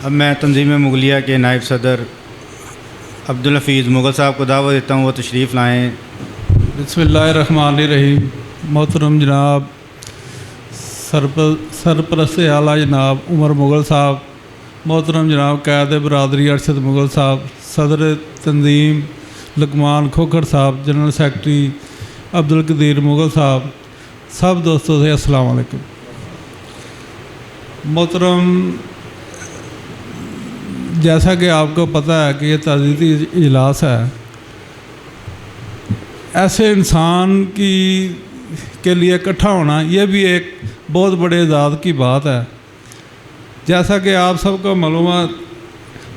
اب میں تنظیم مغلیہ کے نائب صدر عبدالحفیظ مغل صاحب کو دعوت دیتا ہوں وہ تشریف لائیں۔ بسم اللہ الرحمن الرحیم۔ محترم جناب سرپرست اعلیٰ جناب عمر مغل صاحب، محترم جناب قائد برادری ارشد مغل صاحب، صدر تنظیم لقمان کھوکھر صاحب، جنرل سیکرٹری عبدالقدیر مغل صاحب، سب دوستوں سے السلام علیکم۔ محترم، جیسا کہ آپ کو پتہ ہے کہ یہ تعزیتی اجلاس ہے، ایسے انسان کے لیے اکٹھا ہونا یہ بھی ایک بہت بڑے اعزاز کی بات ہے۔ جیسا کہ آپ سب کو معلوم ہے،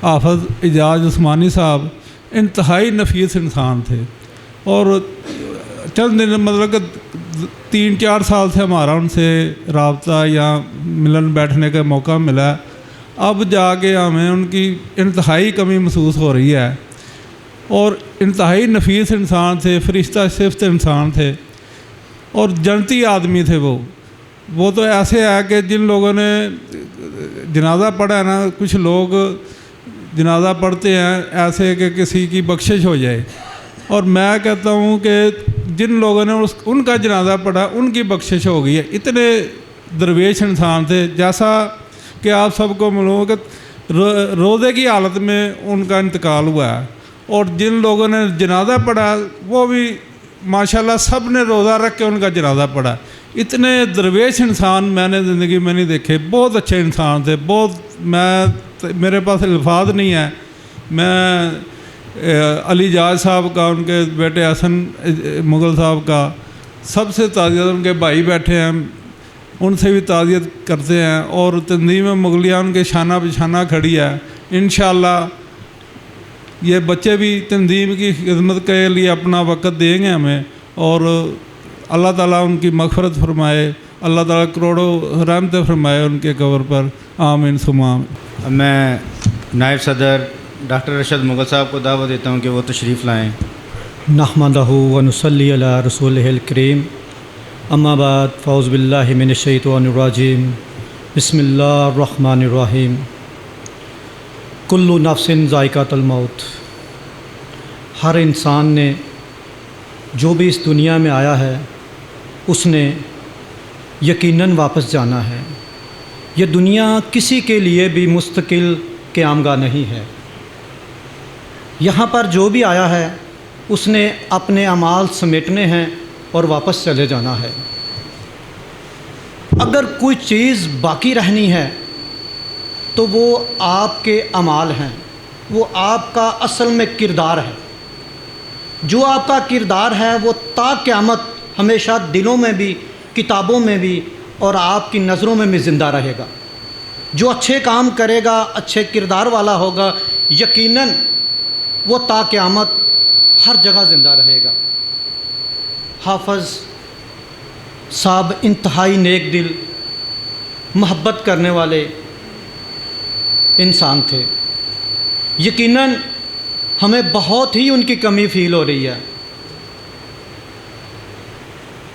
حافظ اعجاز عثمانی صاحب انتہائی نفیس انسان تھے، اور چند دن مطلب کہ 3-4 سال سے ہمارا ان سے رابطہ یا ملن بیٹھنے کا موقع ملا ہے۔ اب جا کے ہمیں ان کی انتہائی کمی محسوس ہو رہی ہے، اور انتہائی نفیس انسان تھے، فرشتہ صفت انسان تھے، اور جنتی آدمی تھے۔ وہ تو ایسے ہے کہ جن لوگوں نے جنازہ پڑھا ہے نا، کچھ لوگ جنازہ پڑھتے ہیں ایسے کہ کسی کی بخشش ہو جائے، اور میں کہتا ہوں کہ جن لوگوں نے ان کا جنازہ پڑھا ان کی بخشش ہو گئی ہے۔ اتنے درویش انسان تھے، جیسا کہ آپ سب کو معلوم ہے کہ روزے کی حالت میں ان کا انتقال ہوا ہے، اور جن لوگوں نے جنازہ پڑھا وہ بھی ماشاءاللہ سب نے روزہ رکھ کے ان کا جنازہ پڑھا۔ اتنے درویش انسان میں نے زندگی میں نہیں دیکھے، بہت اچھے انسان تھے، میرے پاس الفاظ نہیں ہے۔ میں علی جاج صاحب کا، ان کے بیٹے حسن مغل صاحب کا سب سے تعزیت، ان کے بھائی بیٹھے ہیں ان سے بھی تعزیت کرتے ہیں، اور تنظیم مغلیہ ان کے شانہ بشانہ کھڑی ہے۔ انشاءاللہ یہ بچے بھی تنظیم کی خدمت کے لیے اپنا وقت دیں گے ہمیں، اور اللہ تعالیٰ ان کی مغفرت فرمائے، اللہ تعالیٰ کروڑوں رحمت فرمائے ان کے قبر پر، آمین ثم آمین۔ اب میں نائب صدر ڈاکٹر ارشد مغل صاحب کو دعوت دیتا ہوں کہ وہ تشریف لائیں۔ نحمدہ و نصلی علی رسولہ الکریم، اما بعد، فاعوذ باللہ من الشیطان الرجیم، بسم اللہ الرحمن الرحیم۔ کل نفس ذائقۃ الموت، ہر انسان نے جو بھی اس دنیا میں آیا ہے اس نے یقیناً واپس جانا ہے۔ یہ دنیا کسی کے لیے بھی مستقل قیامگاہ نہیں ہے۔ یہاں پر جو بھی آیا ہے اس نے اپنے اعمال سمیٹنے ہیں اور واپس چلے جانا ہے۔ اگر کوئی چیز باقی رہنی ہے تو وہ آپ کے اعمال ہیں، وہ آپ کا اصل میں کردار ہے۔ جو آپ کا کردار ہے وہ تا قیامت ہمیشہ دلوں میں بھی، کتابوں میں بھی، اور آپ کی نظروں میں بھی زندہ رہے گا۔ جو اچھے کام کرے گا، اچھے کردار والا ہوگا، یقیناً وہ تا قیامت ہر جگہ زندہ رہے گا۔ حافظ صاحب انتہائی نیک دل، محبت کرنے والے انسان تھے۔ یقیناً ہمیں بہت ہی ان کی کمی فیل ہو رہی ہے۔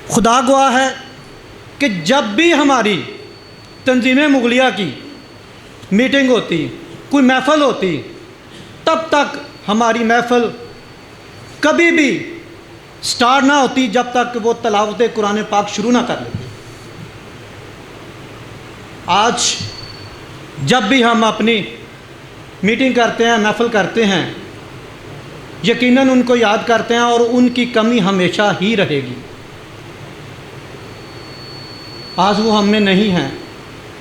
خدا گواہ ہے کہ جب بھی ہماری تنظیم مغلیہ کی میٹنگ ہوتی، کوئی محفل ہوتی، تب تک ہماری محفل کبھی بھی سٹارٹ نہ ہوتی جب تک وہ تلاوت قرآن پاک شروع نہ کر لیتے۔ آج جب بھی ہم اپنی میٹنگ کرتے ہیں، محفل کرتے ہیں، یقیناً ان کو یاد کرتے ہیں، اور ان کی کمی ہمیشہ ہی رہے گی۔ آج وہ ہم میں نہیں ہیں۔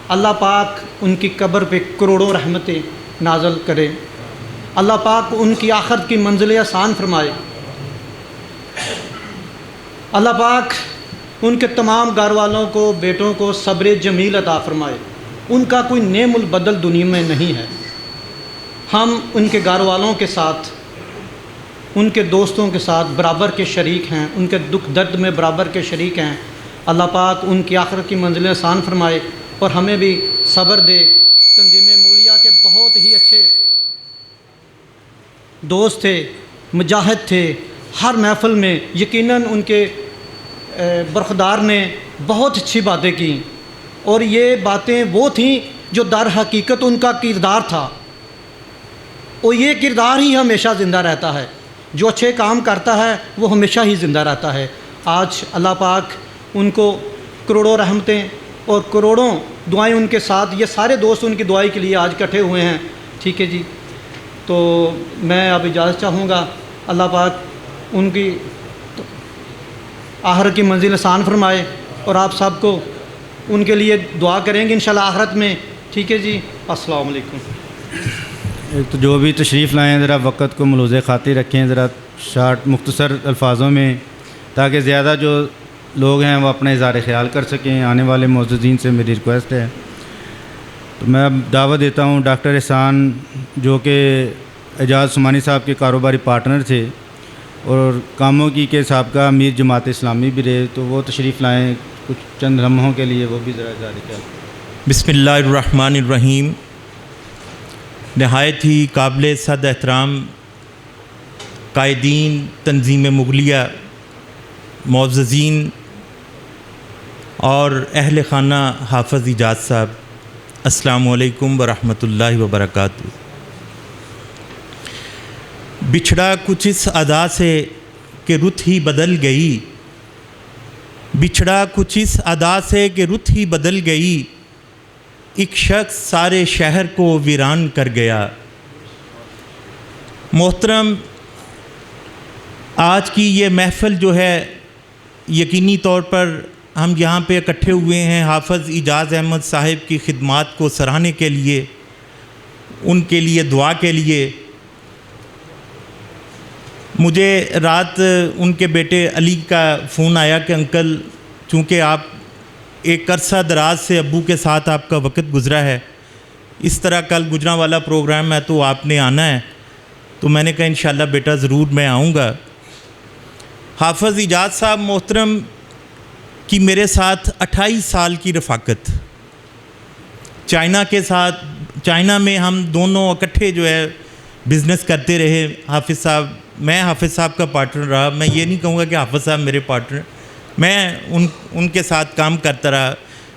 اللہ پاک ان کی قبر پہ کروڑوں رحمتیں نازل کرے، اللہ پاک ان کی آخرت کی منزلیں آسان فرمائے، اللہ پاک ان کے تمام گھر والوں کو، بیٹوں کو صبر جمیل عطا فرمائے۔ ان کا کوئی نعم البدل دنیا میں نہیں ہے۔ ہم ان کے گھر والوں کے ساتھ، ان کے دوستوں کے ساتھ برابر کے شریک ہیں، ان کے دکھ درد میں برابر کے شریک ہیں۔ اللہ پاک ان کی آخرت کی منزلیں آسان فرمائے، اور ہمیں بھی صبر دے۔ تنظیم مغلیہ کے بہت ہی اچھے دوست تھے، مجاہد تھے۔ ہر محفل میں یقیناً ان کے برخدار نے بہت اچھی باتیں کیں، اور یہ باتیں وہ تھیں جو در حقیقت ان کا کردار تھا، اور یہ کردار ہی ہمیشہ زندہ رہتا ہے. جو اچھے کام کرتا ہے وہ ہمیشہ ہی زندہ رہتا ہے. آج اللہ پاک ان کو کروڑوں رحمتیں اور کروڑوں دعائیں ان کے ساتھ، یہ سارے دوست ان کی دعائی کے لیے آج اکٹھے ہوئے ہیں. ٹھیک ہے جی، تو میں اب اجازت چاہوں گا. اللہ پاک ان کی آخرت کی منزل آسان فرمائے، اور آپ سب کو ان کے لیے دعا کریں گے انشاءاللہ آخرت میں. ٹھیک ہے جی، السلام علیکم. ایک تو جو بھی تشریف لائیں ذرا وقت کو ملحوظ خاطر رکھیں، ذرا شارٹ مختصر الفاظوں میں، تاکہ زیادہ جو لوگ ہیں وہ اپنا اظہار خیال کر سکیں. آنے والے معززین سے میری ریکویسٹ ہے. تو میں اب دعوت دیتا ہوں ڈاکٹر احسان، جو کہ اعجاز عثمانی صاحب کے کاروباری پارٹنر تھے اور کاموں کی کے سابقہ امیر جماعت اسلامی بھی رہے، تو وہ تشریف لائیں کچھ چند لمحوں کے لیے، وہ بھی ذرا اظہار خیال. بسم اللہ الرحمن الرحیم. نہایت ہی قابل صد احترام قائدین تنظیم مغلیہ، معززین اور اہل خانہ حافظ اعجاز صاحب، السلام علیکم ورحمۃ اللہ وبرکاتہ. بچھڑا کچھ اس ادا سے کہ رت ہی بدل گئی، بچھڑا کچھ اس ادا سے کہ رت ہی بدل گئی، ایک شخص سارے شہر کو ویران کر گیا. محترم، آج کی یہ محفل جو ہے یقینی طور پر ہم یہاں پہ اکٹھے ہوئے ہیں حافظ اعجاز احمد صاحب کی خدمات کو سراہنے کے لیے، ان کے لیے دعا کے لیے. مجھے رات ان کے بیٹے علی کا فون آیا کہ انکل، چونکہ آپ ایک عرصہ دراز سے ابو کے ساتھ آپ کا وقت گزرا ہے، اس طرح کل گجرانوالا پروگرام ہے تو آپ نے آنا ہے. تو میں نے کہا انشاءاللہ بیٹا ضرور میں آؤں گا. حافظ اعجاز صاحب محترم کی میرے ساتھ 28 سال کی رفاقت، چائنا کے ساتھ، چائنا میں ہم دونوں اکٹھے جو ہے بزنس کرتے رہے. حافظ صاحب، میں حافظ صاحب کا پارٹنر رہا. میں یہ نہیں کہوں گا کہ حافظ صاحب میرے پارٹنر، میں ان کے ساتھ کام کرتا رہا.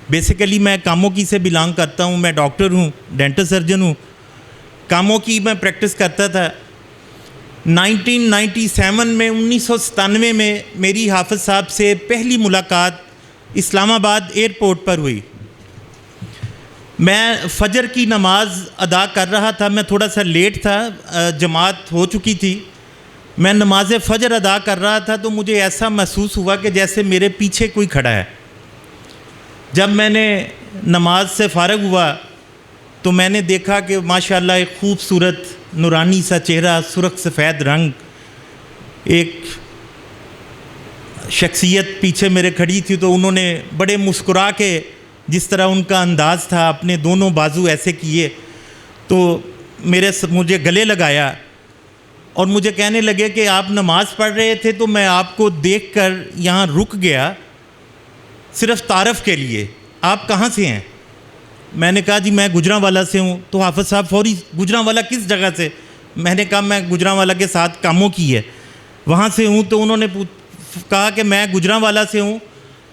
بیسیکلی میں کاموں کی سے بلانگ کرتا ہوں، میں ڈاکٹر ہوں، ڈینٹل سرجن ہوں. کاموں کی میں پریکٹس کرتا تھا. 1997 میں 1997 میں میری حافظ صاحب سے پہلی ملاقات اسلام آباد ایئرپورٹ پر ہوئی. میں فجر کی نماز ادا کر رہا تھا، میں تھوڑا سا لیٹ تھا، جماعت ہو چکی تھی. میں نماز فجر ادا کر رہا تھا تو مجھے ایسا محسوس ہوا کہ جیسے میرے پیچھے کوئی کھڑا ہے. جب میں نے نماز سے فارغ ہوا تو میں نے دیکھا کہ ماشاءاللہ ایک خوبصورت نورانی سا چہرہ، سرخ سفید رنگ، ایک شخصیت پیچھے میرے کھڑی تھی. تو انہوں نے بڑے مسکرا کے، جس طرح ان کا انداز تھا، اپنے دونوں بازو ایسے کیے تو مجھے گلے لگایا اور مجھے کہنے لگے کہ آپ نماز پڑھ رہے تھے تو میں آپ کو دیکھ کر یہاں رک گیا صرف تعارف کے لیے. آپ کہاں سے ہیں؟ میں نے کہا جی میں گجرانوالا سے ہوں. تو حافظ صاحب فوری گجرانوالا کس جگہ سے؟ میں نے کہا میں گجرانوالا کے ساتھ کاموں کی ہے وہاں سے ہوں. تو انہوں نے کہا کہ میں گجرانوالا سے ہوں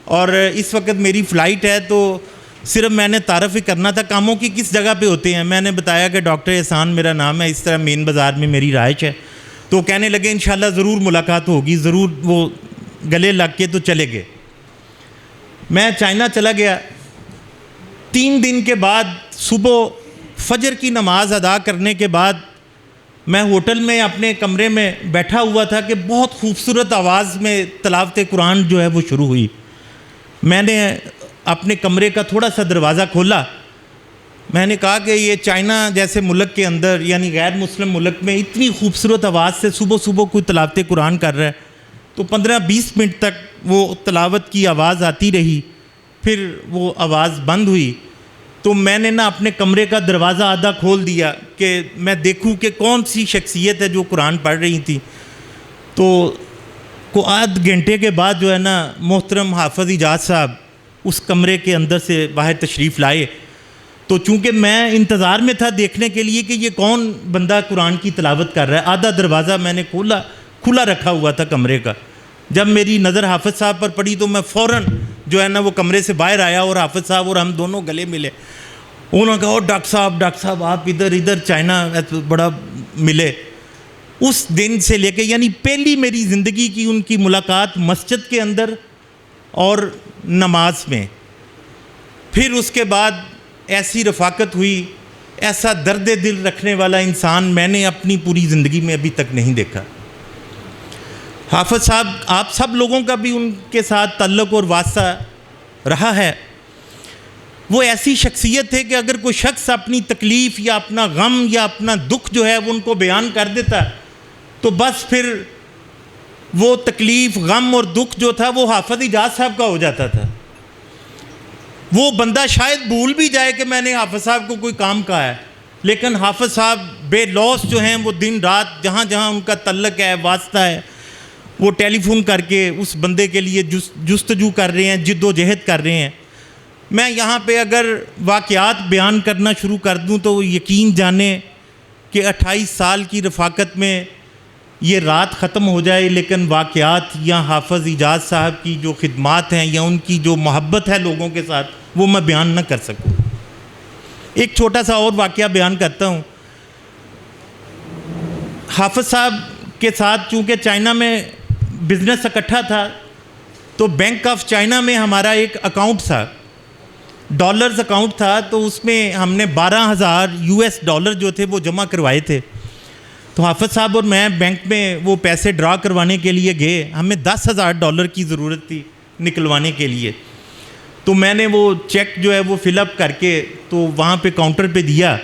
اور اس وقت میری فلائٹ ہے، تو صرف میں نے تعارف ہی کرنا تھا. کاموں کی کس جگہ پہ ہوتے ہیں؟ میں نے بتایا کہ ڈاکٹر احسان میرا نام ہے، اس طرح مین بازار میں میری رہائش ہے. تو کہنے لگے انشاءاللہ ضرور ملاقات ہوگی، ضرور. وہ گلے لگ کے تو چلے گئے. میں چائنا چلا گیا. 3 دن کے بعد صبح فجر کی نماز ادا کرنے کے بعد میں ہوٹل میں اپنے کمرے میں بیٹھا ہوا تھا کہ بہت خوبصورت آواز میں تلاوت قرآن جو ہے وہ شروع ہوئی. میں نے اپنے کمرے کا تھوڑا سا دروازہ کھولا. میں نے کہا کہ یہ چائنا جیسے ملک کے اندر، یعنی غیر مسلم ملک میں، اتنی خوبصورت آواز سے صبح صبح کوئی تلاوت قرآن کر رہا ہے. تو 15-20 منٹ تک وہ تلاوت کی آواز آتی رہی، پھر وہ آواز بند ہوئی. تو میں نے اپنے کمرے کا دروازہ آدھا کھول دیا کہ میں دیکھوں کہ کون سی شخصیت ہے جو قرآن پڑھ رہی تھی. تو آدھ گھنٹے کے بعد جو ہے محترم حافظ اعجاز صاحب اس کمرے کے اندر سے باہر تشریف لائے. تو چونکہ میں انتظار میں تھا دیکھنے کے لیے کہ یہ کون بندہ قرآن کی تلاوت کر رہا ہے، آدھا دروازہ میں نے کھلا رکھا ہوا تھا کمرے کا. جب میری نظر حافظ صاحب پر پڑی تو میں فوراً جو ہے وہ کمرے سے باہر آیا اور حافظ صاحب اور ہم دونوں گلے ملے. انہوں نے کہا ڈاکٹر صاحب آپ ادھر چائنا بڑا ملے. اس دن سے لے کے یعنی پہلی میری زندگی کی ان کی ملاقات مسجد کے اندر اور نماز میں. پھر اس کے بعد ایسی رفاقت ہوئی, ایسا درد دل رکھنے والا انسان میں نے اپنی پوری زندگی میں ابھی تک نہیں دیکھا. حافظ صاحب آپ سب لوگوں کا بھی ان کے ساتھ تعلق اور واسطہ رہا ہے. وہ ایسی شخصیت ہے کہ اگر کوئی شخص اپنی تکلیف یا اپنا غم یا اپنا دکھ جو ہے وہ ان کو بیان کر دیتا تو بس پھر وہ تکلیف غم اور دکھ جو تھا وہ حافظ اجاز صاحب کا ہو جاتا تھا. وہ بندہ شاید بھول بھی جائے کہ میں نے حافظ صاحب کو کوئی کام کہا ہے, لیکن حافظ صاحب بے لوث جو ہیں وہ دن رات جہاں جہاں ان کا تعلق ہے واسطہ ہے وہ ٹیلی فون کر کے اس بندے کے لیے جستجو کر رہے ہیں, جد و جہد کر رہے ہیں. میں یہاں پہ اگر واقعات بیان کرنا شروع کر دوں تو یقین جانیں کہ 28 سال کی رفاقت میں یہ رات ختم ہو جائے, لیکن واقعات یا حافظ اجاز صاحب کی جو خدمات ہیں یا ان کی جو محبت ہے لوگوں کے ساتھ وہ میں بیان نہ کر سکوں. ایک چھوٹا سا اور واقعہ بیان کرتا ہوں. حافظ صاحب کے ساتھ چونکہ چائنا میں بزنس اکٹھا تھا تو بینک آف چائنا میں ہمارا ایک اکاؤنٹ تھا, ڈالرز اکاؤنٹ تھا, تو اس میں ہم نے $12,000 جو تھے وہ جمع کروائے تھے. تو حافظ صاحب اور میں بینک میں وہ پیسے ڈرا کروانے کے لیے گئے. ہمیں $10,000 کی ضرورت تھی نکلوانے کے لیے. تو میں نے وہ چیک جو ہے وہ فل اپ کر کے تو وہاں پہ کاؤنٹر پہ دیا.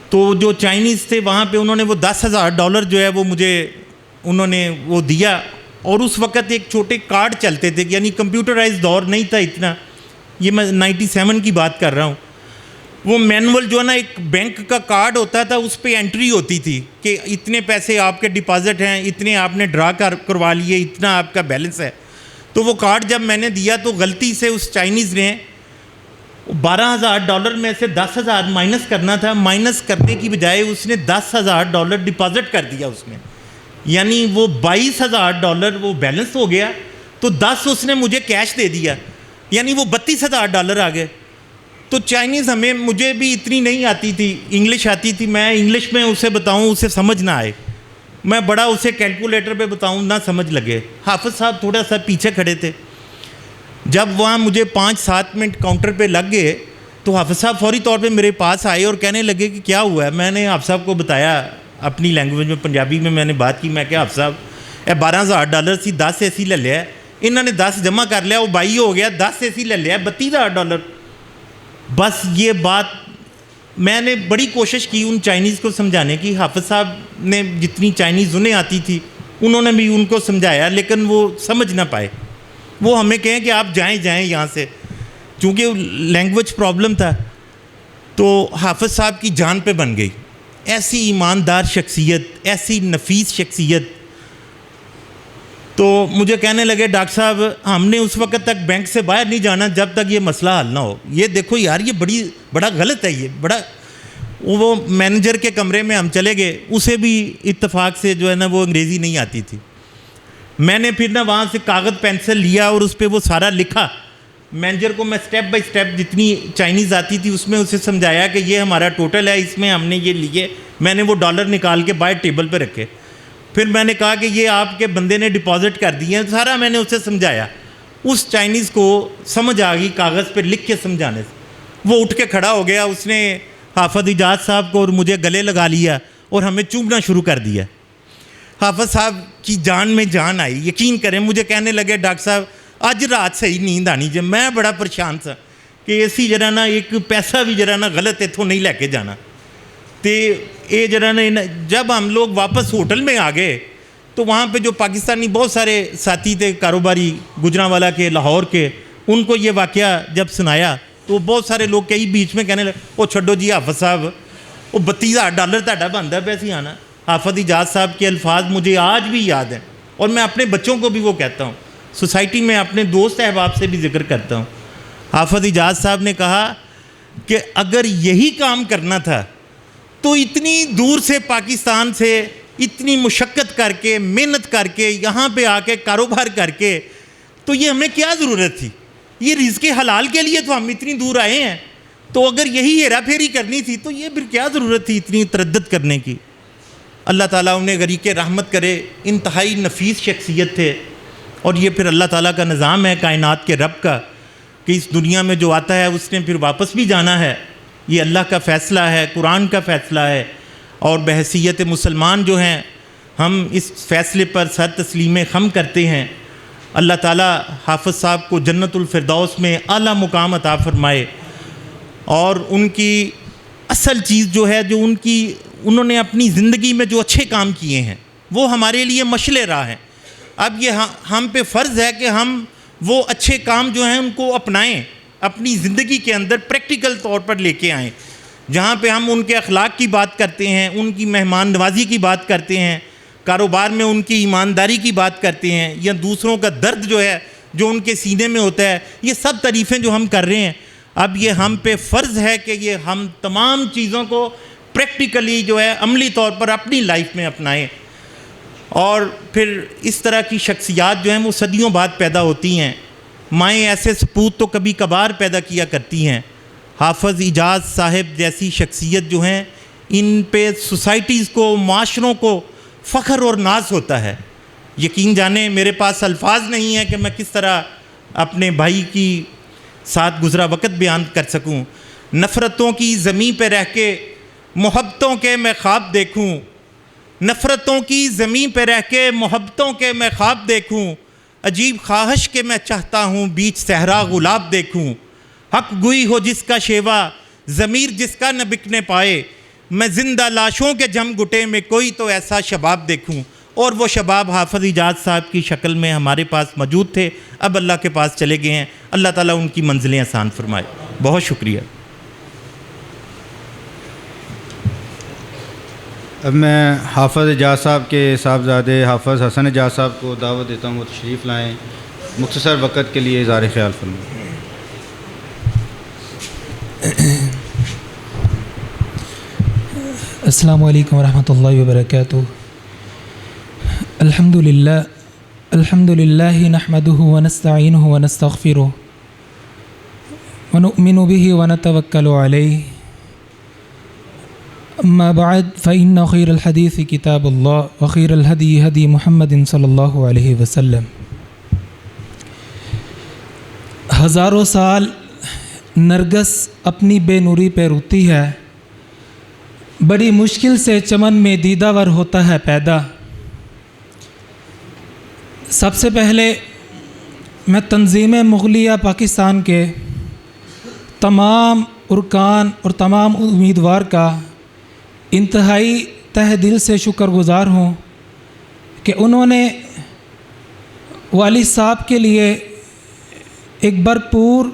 تو جو چائنیز تھے وہاں پہ انہوں نے وہ $10,000 جو ہے وہ مجھے انہوں نے وہ دیا. اور اس وقت ایک چھوٹے کارڈ چلتے تھے, یعنی کمپیوٹرائز دور نہیں تھا اتنا, یہ میں 97 کی بات کر رہا ہوں. وہ مینول جو ہے نا ایک بینک کا کارڈ ہوتا تھا, اس پہ انٹری ہوتی تھی کہ اتنے پیسے آپ کے ڈپازٹ ہیں, اتنے آپ نے ڈرا کروا لیے, اتنا آپ کا بیلنس ہے. تو وہ کارڈ جب میں نے دیا تو غلطی سے اس چائنیز نے $12,000 میں سے 10,000 مائنس کرنا تھا, مائنس کرنے کی بجائے اس نے $10,000 ڈپازٹ کر دیا اس میں, یعنی وہ $22,000 وہ بیلنس ہو گیا. تو 10 اس نے مجھے کیش دے دیا, یعنی وہ $32,000 آ گئے. تو چائنیز مجھے بھی اتنی نہیں آتی تھی, انگلش آتی تھی, میں انگلش میں اسے بتاؤں اسے سمجھ نہ آئے, میں بڑا اسے کیلکولیٹر پہ بتاؤں نہ سمجھ لگے. حافظ صاحب تھوڑا سا پیچھے کھڑے تھے. جب وہاں مجھے 5-7 منٹ کاؤنٹر پہ لگ گئے تو حافظ صاحب فوری طور پہ میرے پاس آئے اور کہنے لگے کہ کیا ہوا ہے. میں نے حافظ صاحب کو بتایا اپنی لینگویج میں, پنجابی میں نے بات کی. میں کہ حافظ صاحب یہ $12,000 سی 10 ایسی لے لیا, انہوں نے 10 جمع کر لیا, وہ 22 ہو گیا, 10 ایسی لے لیا, $32,000. بس یہ بات میں نے بڑی کوشش کی ان چائنیز کو سمجھانے کی. حافظ صاحب نے جتنی چائنیز انہیں آتی تھی انہوں نے بھی ان کو سمجھایا, لیکن وہ سمجھ نہ پائے. وہ ہمیں کہیں کہ آپ جائیں یہاں سے, چونکہ لینگویج پرابلم تھا. تو حافظ صاحب کی جان پہ بن گئی. ایسی ایماندار شخصیت, ایسی نفیس شخصیت. تو مجھے کہنے لگے ڈاکٹر صاحب ہم نے اس وقت تک بینک سے باہر نہیں جانا جب تک یہ مسئلہ حل نہ ہو. یہ دیکھو یار یہ بڑا غلط ہے, یہ بڑا. وہ مینیجر کے کمرے میں ہم چلے گئے, اسے بھی اتفاق سے جو ہے نا وہ انگریزی نہیں آتی تھی. میں نے پھر نا وہاں سے کاغذ پینسل لیا اور اس پہ وہ سارا لکھا. مینیجر کو میں سٹیپ بائی سٹیپ جتنی چائنیز آتی تھی اس میں اسے سمجھایا کہ یہ ہمارا ٹوٹل ہے, اس میں ہم نے یہ لیے. میں نے وہ ڈالر نکال کے باہر ٹیبل پہ رکھے. پھر میں نے کہا کہ یہ آپ کے بندے نے ڈپازٹ کر دیے ہیں, سارا میں نے اسے سمجھایا. اس چائنیز کو سمجھ آ گئی کاغذ پہ لکھ کے سمجھانے سے. وہ اٹھ کے کھڑا ہو گیا, اس نے حافظ اجاز صاحب کو اور مجھے گلے لگا لیا اور ہمیں چومنا شروع کر دیا. حافظ صاحب کی جان میں جان آئی. یقین کریں مجھے کہنے لگے ڈاکٹر صاحب اج رات صحیح نیند آنی جی. میں بڑا پریشان تھا کہ اسی جرا نا ایک پیسہ بھی جرا نا غلط اتوں نہیں لے کے جانا. تو یہ جرا نا جب ہم لوگ واپس ہوٹل میں آ گئے تو وہاں پہ جو پاکستانی بہت سارے ساتھی تھے کاروباری گجرانوالہ کے, لاہور کے, ان کو یہ واقعہ جب سنایا تو بہت سارے لوگ کئی بیچ میں کہنے لگے وہ چھڈو جی حافظ صاحب وہ $32,000 تہاڈا بنتا پیا سی آنا. حافظ اجاز صاحب کے الفاظ مجھے آج بھی یاد ہیں اور میں اپنے بچوں کو بھی وہ کہتا ہوں, سوسائٹی میں اپنے دوست احباب سے بھی ذکر کرتا ہوں. حافظ اجاز صاحب نے کہا کہ اگر یہی کام کرنا تھا تو اتنی دور سے پاکستان سے اتنی مشقت کر کے محنت کر کے یہاں پہ آ کے کاروبار کر کے تو یہ ہمیں کیا ضرورت تھی. یہ رزق حلال کے لیے تو ہم اتنی دور آئے ہیں. تو اگر یہی ہیرا پھیری کرنی تھی تو یہ پھر کیا ضرورت تھی اتنی تردد کرنے کی. اللہ تعالیٰ انہیں غریق رحمت کرے. انتہائی نفیس شخصیت تھے. اور یہ پھر اللہ تعالیٰ کا نظام ہے کائنات کے رب کا کہ اس دنیا میں جو آتا ہے اس نے پھر واپس بھی جانا ہے. یہ اللہ کا فیصلہ ہے, قرآن کا فیصلہ ہے. اور بحیثیت مسلمان جو ہیں ہم اس فیصلے پر سر تسلیم خم کرتے ہیں. اللہ تعالیٰ حافظ صاحب کو جنت الفردوس میں اعلیٰ مقام عطا فرمائے. اور ان کی اصل چیز جو ہے, جو انہوں نے اپنی زندگی میں جو اچھے کام کیے ہیں وہ ہمارے لیے مشعل راہ ہیں. اب یہ ہم پہ فرض ہے کہ ہم وہ اچھے کام جو ہیں ان کو اپنائیں, اپنی زندگی کے اندر پریکٹیکل طور پر لے کے آئیں. جہاں پہ ہم ان کے اخلاق کی بات کرتے ہیں, ان کی مہمان نوازی کی بات کرتے ہیں, کاروبار میں ان کی ایمانداری کی بات کرتے ہیں, یا دوسروں کا درد جو ہے جو ان کے سینے میں ہوتا ہے, یہ سب تعریفیں جو ہم کر رہے ہیں, اب یہ ہم پہ فرض ہے کہ یہ ہم تمام چیزوں کو پریکٹیکلی جو ہے عملی طور پر اپنی لائف میں اپنائیں. اور پھر اس طرح کی شخصیات جو ہیں وہ صدیوں بعد پیدا ہوتی ہیں. مائیں ایسے سپوت تو کبھی کبھار پیدا کیا کرتی ہیں. حافظ اجاز صاحب جیسی شخصیت جو ہیں ان پہ سوسائٹیز کو, معاشروں کو فخر اور ناز ہوتا ہے. یقین جانیں میرے پاس الفاظ نہیں ہیں کہ میں کس طرح اپنے بھائی کی ساتھ گزرا وقت بیان کر سکوں. نفرتوں کی زمین پہ رہ کے محبتوں کے میں خواب دیکھوں, نفرتوں کی زمین پہ رہ کے محبتوں کے میں خواب دیکھوں, عجیب خواہش کہ میں چاہتا ہوں بیچ صحرا گلاب دیکھوں. حق گوئی ہو جس کا شیوا, ضمیر جس کا نہ بکنے پائے, میں زندہ لاشوں کے جم گٹے میں کوئی تو ایسا شباب دیکھوں. اور وہ شباب حافظ اجاز صاحب کی شکل میں ہمارے پاس موجود تھے, اب اللہ کے پاس چلے گئے ہیں. اللہ تعالیٰ ان کی منزلیں آسان فرمائے. بہت شکریہ. اب میں حافظ اجاز صاحب کے صاحبزادے حافظ حسن اجاز صاحب کو دعوت دیتا ہوں وہ تشریف لائیں, مختصر وقت کے لیے اظہار خیال فرمائیں. السلام علیکم ورحمۃ اللہ وبرکاتہ. الحمد للہ نحمدہ ونستعینہ ونستغفرہ ونؤمن بہ ونتوکل علیہ. اما بعد فإن خیر الحدیث کتاب اللہ وخیر الہدی ہدی محمد صلی اللہ علیہ وسلم. ہزاروں سال نرگس اپنی بے نوری پہ روتی ہے, بڑی مشکل سے چمن میں دیدہ ور ہوتا ہے پیدا. سب سے پہلے میں تنظیم مغلیہ پاکستان کے تمام ارکان اور تمام امیدوار کا انتہائی تہ دل سے شکر گزار ہوں کہ انہوں نے والد صاحب کے لیے ایک بھرپور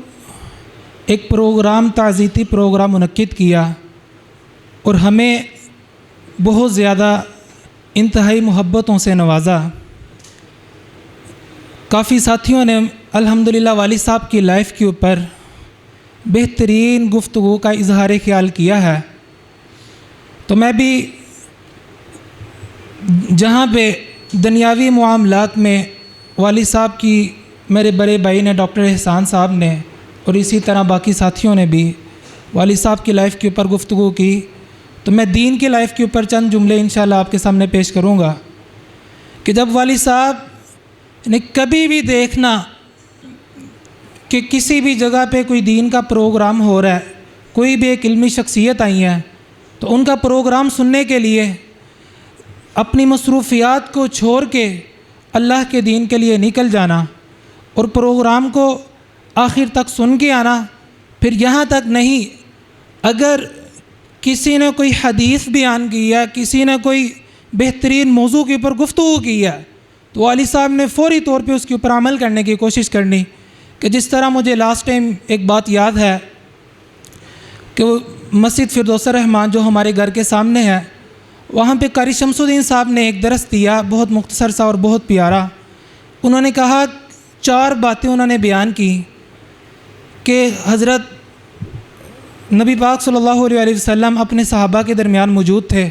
ایک پروگرام, تعزیتی پروگرام منعقد کیا اور ہمیں بہت زیادہ انتہائی محبتوں سے نوازا. کافی ساتھیوں نے الحمدللہ والد صاحب کی لائف کے اوپر بہترین گفتگو کا اظہار خیال کیا ہے. تو میں بھی جہاں پہ دنیاوی معاملات میں والد صاحب کی میرے بڑے بھائی نے ڈاکٹر احسان صاحب نے اور اسی طرح باقی ساتھیوں نے بھی والد صاحب کی لائف کے اوپر گفتگو کی, تو میں دین کی لائف کے اوپر چند جملے انشاءاللہ آپ کے سامنے پیش کروں گا کہ جب والد صاحب نے کبھی بھی دیکھنا کہ کسی بھی جگہ پہ کوئی دین کا پروگرام ہو رہا ہے, کوئی بھی ایک علمی شخصیت آئی ہے, تو ان کا پروگرام سننے کے لیے اپنی مصروفیات کو چھوڑ کے اللہ کے دین کے لیے نکل جانا اور پروگرام کو آخر تک سن کے آنا. پھر یہاں تک نہیں, اگر کسی نے کوئی حدیث بیان کی ہے, کسی نے کوئی بہترین موضوع کے اوپر گفتگو کی ہے, تو والد صاحب نے فوری طور پہ اس کے اوپر عمل کرنے کی کوشش کرنی. کہ جس طرح مجھے لاسٹ ٹائم ایک بات یاد ہے کہ وہ مسجد فردوس الرحمان جو ہمارے گھر کے سامنے ہے, وہاں پہ قاری شمس الدین صاحب نے ایک درس دیا, بہت مختصر سا اور بہت پیارا. انہوں نے کہا 4 باتیں انہوں نے بیان کی کہ حضرت نبی پاک صلی اللہ علیہ وسلم اپنے صحابہ کے درمیان موجود تھے,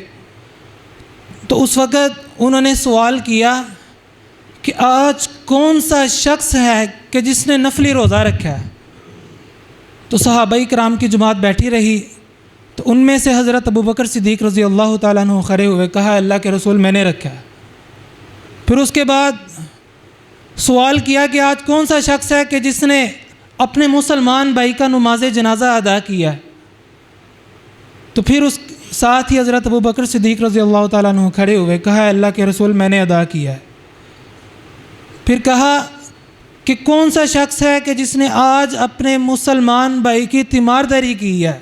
تو اس وقت انہوں نے سوال کیا کہ آج کون سا شخص ہے کہ جس نے نفلی روزہ رکھا ہے. تو صحابہ کرام کی جماعت بیٹھی رہی، تو ان میں سے حضرت ابوبکر صدیق رضی اللہ تعالیٰ عنہ کھڑے ہوئے، کہا اللہ کے رسول میں نے رکھا ہے۔ پھر اس کے بعد سوال کیا کہ آج کون سا شخص ہے کہ جس نے اپنے مسلمان بھائی کا نماز جنازہ ادا کیا ہے؟ تو پھر اس ساتھ ہی حضرت ابوبکر صدیق رضی اللہ تعالیٰ عنہ کھڑے ہوئے، کہا اللہ کے رسول میں نے ادا کیا ہے۔ پھر کہا کہ کون سا شخص ہے کہ جس نے آج اپنے مسلمان بھائی کی تیمارداری کی ہے؟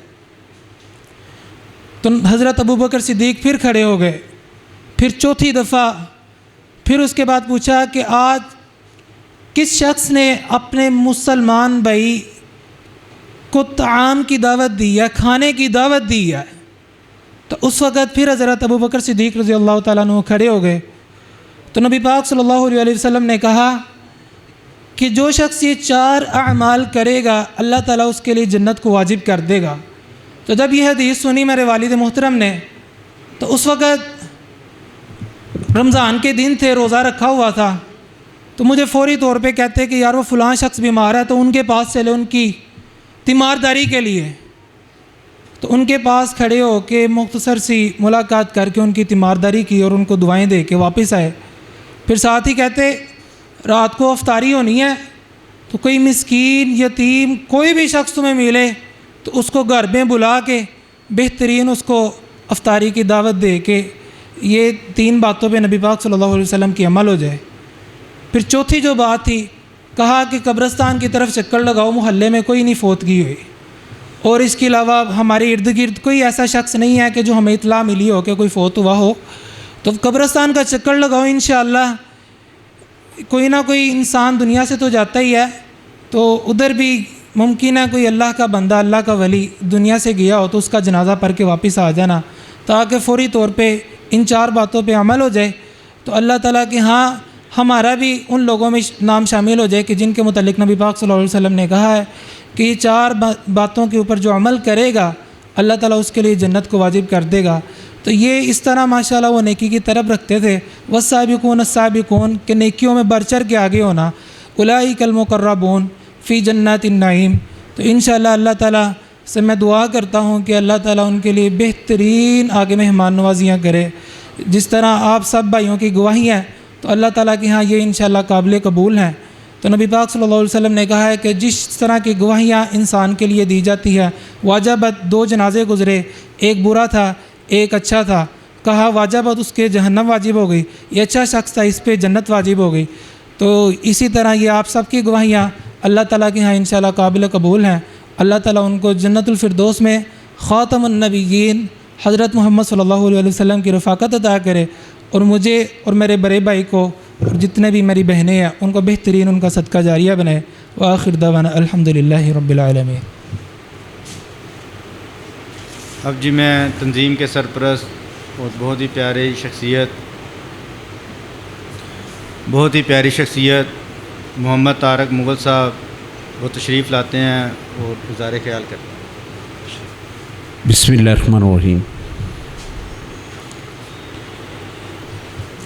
تو حضرت ابوبکر صدیق پھر کھڑے ہو گئے، پھر چوتھی دفعہ پھر اس کے بعد پوچھا کہ آج کس شخص نے اپنے مسلمان بھائی کو طعام کی دعوت دی ہے، کھانے کی دعوت دی ہے؟ تو اس وقت پھر حضرت ابوبکر صدیق رضی اللہ تعالیٰ عنہ کھڑے ہو گئے۔ تو نبی پاک صلی اللہ علیہ وسلم نے کہا کہ جو شخص یہ 4 اعمال کرے گا اللہ تعالیٰ اس کے لیے جنت کو واجب کر دے گا۔ تو جب یہ حدیث سنی میرے والد محترم نے، تو اس وقت رمضان کے دن تھے، روزہ رکھا ہوا تھا، تو مجھے فوری طور پہ کہتے کہ یار وہ فلاں شخص بیمار ہے تو ان کے پاس چلے ان کی تیمارداری کے لیے۔ تو ان کے پاس کھڑے ہو کے مختصر سی ملاقات کر کے ان کی تیمارداری کی اور ان کو دعائیں دے کے واپس آئے۔ پھر ساتھ ہی کہتے رات کو افطاری ہونی ہے، تو کوئی مسکین یتیم کوئی بھی شخص تمہیں ملے تو اس کو گھر میں بلا کے بہترین اس کو افطاری کی دعوت دے کے یہ 3 باتوں پہ نبی پاک صلی اللہ علیہ وسلم کی عمل ہو جائے۔ پھر چوتھی جو بات تھی، کہا کہ قبرستان کی طرف چکر لگاؤ، محلے میں کوئی نہیں فوتگی ہوئی، اور اس کے علاوہ ہمارے ارد گرد کوئی ایسا شخص نہیں ہے کہ جو ہمیں اطلاع ملی ہو کہ کوئی فوت ہوا ہو، تو قبرستان کا چکر لگاؤ، انشاءاللہ کوئی نہ کوئی انسان دنیا سے تو جاتا ہی ہے، تو ادھر بھی ممکن ہے کوئی اللہ کا بندہ، اللہ کا ولی دنیا سے گیا ہو تو اس کا جنازہ پڑھ کے واپس آ جانا، تاکہ فوری طور پہ ان 4 باتوں پہ عمل ہو جائے، تو اللہ تعالیٰ کہ ہاں ہمارا بھی ان لوگوں میں نام شامل ہو جائے کہ جن کے متعلق نبی پاک صلی اللہ علیہ وسلم نے کہا ہے کہ یہ 4 باتوں کے اوپر جو عمل کرے گا اللہ تعالیٰ اس کے لیے جنت کو واجب کر دے گا۔ تو یہ اس طرح ماشاءاللہ وہ نیکی کی طرف رکھتے تھے، والسابقون السابقون کہ نیکیوں میں بڑھ چڑھ کے آگے ہونا، اولئک المقربون فی جنات النعیم۔ تو انشاءاللہ اللہ تعالیٰ سے میں دعا کرتا ہوں کہ اللہ تعالیٰ ان کے لیے بہترین آگے مہمان نوازیاں کرے، جس طرح آپ سب بھائیوں کی گواہی ہیں تو اللہ تعالیٰ کی ہاں یہ انشاءاللہ قابل قبول ہیں۔ تو نبی پاک صلی اللہ علیہ وسلم نے کہا ہے کہ جس طرح کی گواہیاں انسان کے لیے دی جاتی ہے، واجبت 2 جنازے گزرے، ایک برا تھا ایک اچھا تھا، کہا واجبت اس کے جہنم واجب ہو گئی، یہ اچھا شخص تھا اس پہ جنت واجب ہو گئی۔ تو اسی طرح یہ آپ سب کی گواہیاں اللہ تعالیٰ کے ہاں انشاءاللہ قابل قبول ہیں۔ اللہ تعالیٰ ان کو جنت الفردوس میں خاتم النبیین حضرت محمد صلی اللہ علیہ وسلم کی رفاقت عطا کرے، اور مجھے اور میرے بڑے بھائی کو اور جتنے بھی میری بہنیں ہیں ان کو بہترین ان کا صدقہ جاریہ بنائے۔ وآخر دعوانا الحمدللہ رب العالمین۔ اب جی میں تنظیم کے سرپرست اور بہت ہی پیاری شخصیت محمد طارق مغل صاحب وہ تشریف لاتے ہیں اور اظہار خیال کرتے ہیں۔ بسم اللہ الرحمن الرحیم۔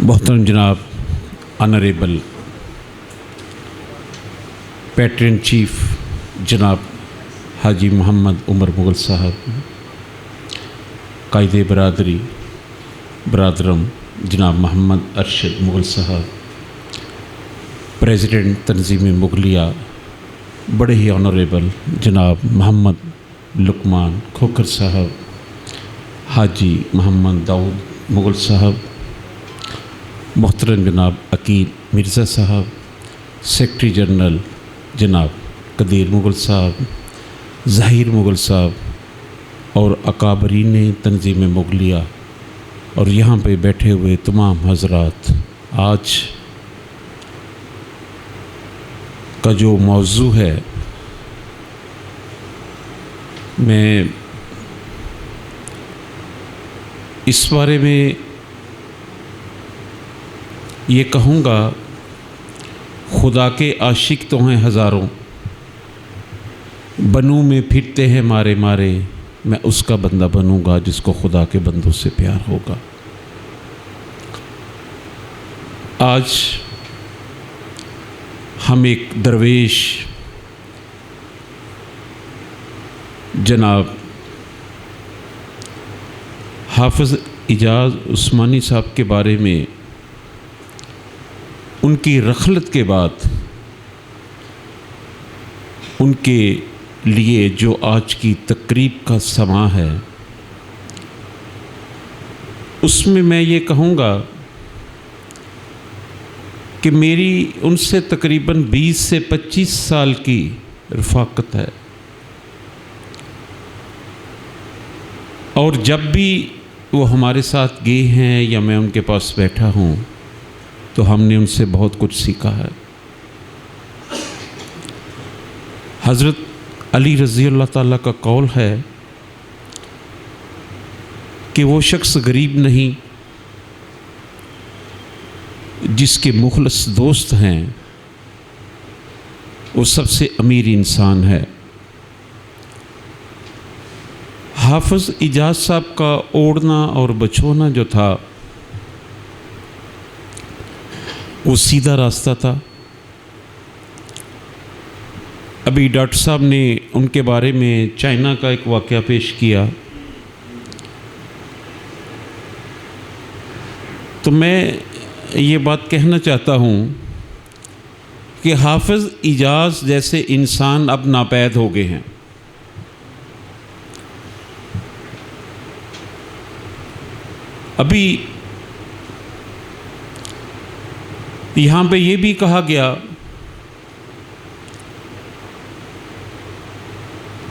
محترم جناب آنریبل پیٹرن چیف جناب حاجی محمد عمر مغل صاحب، قائد برادری برادرم جناب محمد ارشد مغل صاحب، پریزیڈنٹ تنظیم مغلیہ بڑے ہی آنریبل جناب محمد لقمان کھوکھر صاحب، حاجی محمد داؤد مغل صاحب، محترم جناب عقیل مرزا صاحب، سیکرٹری جنرل جناب قدیر مغل صاحب، ظہیر مغل صاحب اور اکابرین تنظیم مغلیہ، اور یہاں پہ بیٹھے ہوئے تمام حضرات، آج کا جو موضوع ہے میں اس بارے میں یہ کہوں گا، خدا کے عاشق تو ہیں ہزاروں، بنوں میں پھرتے ہیں مارے مارے، میں اس کا بندہ بنوں گا جس کو خدا کے بندوں سے پیار ہوگا۔ آج ہم ایک درویش جناب حافظ اعجاز عثمانی صاحب کے بارے میں ان کی رخلت کے بعد ان کے لیے جو آج کی تقریب کا سماع ہے، اس میں میں یہ کہوں گا کہ میری ان سے تقریباً 20 سے 25 سال کی رفاقت ہے، اور جب بھی وہ ہمارے ساتھ گئے ہیں یا میں ان کے پاس بیٹھا ہوں تو ہم نے ان سے بہت کچھ سیکھا ہے۔ حضرت علی رضی اللہ تعالیٰ کا قول ہے کہ وہ شخص غریب نہیں جس کے مخلص دوست ہیں، وہ سب سے امیر انسان ہے۔ حافظ اعجاز صاحب کا اوڑھنا اور بچھونا جو تھا وہ سیدھا راستہ تھا۔ ابھی ڈاکٹر صاحب نے ان کے بارے میں چائنا کا ایک واقعہ پیش کیا، تو میں یہ بات کہنا چاہتا ہوں کہ حافظ اعجاز جیسے انسان اب ناپید ہو گئے ہیں۔ ابھی یہاں پہ یہ بھی کہا گیا